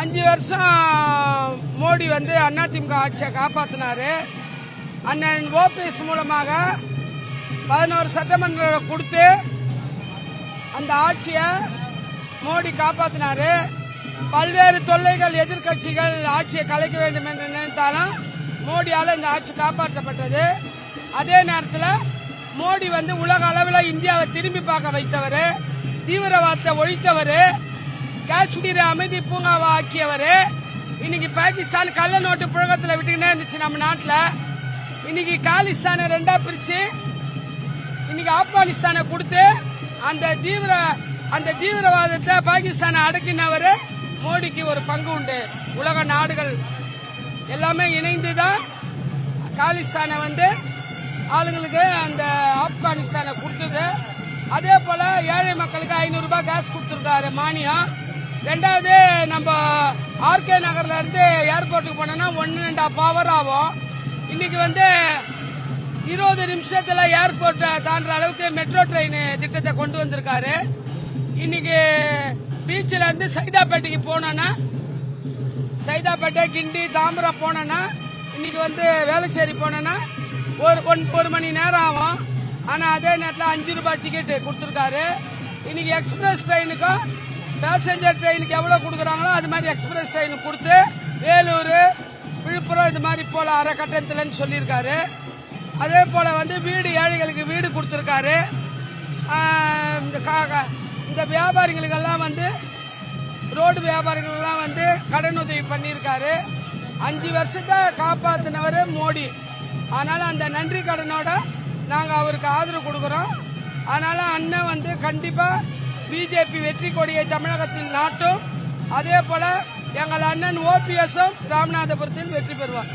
5 வருஷம் மோடி வந்து அதிமுக ஆட்சியை காப்பாத்தினாரு. அண்ணன் ஓபிஎஸ் மூலமாக 11 சட்டமன்றம் கொடுத்து அந்த ஆட்சியை மோடி காப்பாத்தினாரு. பல்வேறு தொல்லைகள் எதிர்கட்சிகள் ஆட்சியை கலைக்க வேண்டும் என்று நினைத்தாலும் மோடியால இந்த ஆட்சி காப்பாற்றப்பட்டது. அதே நேரத்தில் மோடி வந்து உலக அளவில் இந்தியாவை திரும்பி பார்க்க வைத்தவர், தீவிரவாதத்தை ஒழித்தவர், காஷ்மீரை அமைதி பூங்காவை ஆக்கியவர். இன்னைக்கு பாகிஸ்தான் கள்ள நோட்டு புழக்கத்தில் விட்டுக்கிட்டே இருந்துச்சு நம்ம நாட்டில். இன்னைக்கு காலிஸ்தானை 2ஆ பிரிச்சு இன்னைக்கு ஆப்கானிஸ்தானை கொடுத்து அந்த தீவிரவாதத்தை பாகிஸ்தானை அடக்கினவர் மோடிக்கு ஒரு பங்கு உண்டு. உலக நாடுகள் எல்லாமே இணைந்துதான் காலிஸ்தானை வந்து ஆளுங்களுக்கு அந்த ஆப்கானிஸ்தானை கொடுத்தது. அதே போல ஏழை மக்களுக்கு 500 ரூபாய் கேஸ் கொடுத்துருக்காரு மானியம். 2வது நம்ம ஆர்கே நகர்ல இருந்து ஏர்போர்ட்டுக்கு போனோம்னா 1.5 ஹவர் ஆகும். இன்னைக்கு வந்து 20 நிமிஷத்துல ஏர்போர்ட்டை தாண்டுற அளவுக்கு மெட்ரோ ட்ரெயின் திட்டத்தை கொண்டு வந்திருக்காரு. இன்னைக்கு பீச்சில் இருந்து சைதாப்பேட்டைக்கு போனோன்னா, சைதாப்பேட்டை கிண்டி தாம்பரம் போனோன்னா, இன்னைக்கு வந்து வேளச்சேரி போனோன்னா ஒரு மணி நேரம் ஆகும். ஆனா அதே நேரத்தில் 5 ரூபாய் டிக்கெட் கொடுத்துருக்காரு. இன்னைக்கு எக்ஸ்பிரஸ் ட்ரெயினுக்கும் பேசஞ்சர் ட்ரெயினுக்கு எவ்வளவு கொடுக்குறாங்களோ அது மாதிரி எக்ஸ்பிரஸ் ட்ரெயினுக்கு கொடுத்து வேலூர் விழுப்புரம் இது மாதிரி போல அரை கட்டணத்துலன்னு சொல்லியிருக்காரு. அதே போல வந்து வீடு ஏழைகளுக்கு வீடு கொடுத்துருக்காரு. இந்த வியாபாரிகளுக்கெல்லாம் வந்து ரோடு வியாபாரிகளெல்லாம் வந்து கடன் உதவி பண்ணியிருக்காரு. 5 வருஷத்தை காப்பாத்தினவர் மோடி. அதனால அந்த நன்றி கடனோட நாங்கள் அவருக்கு ஆதரவு கொடுக்குறோம். அதனால அண்ணன் வந்து கண்டிப்பா பிஜேபி வெற்றி கொடியை தமிழகத்தில் நாட்டும். அதே போல எங்கள் அண்ணன் ஓபிஎஸும் ராமநாதபுரத்தில் வெற்றி பெறுவார்.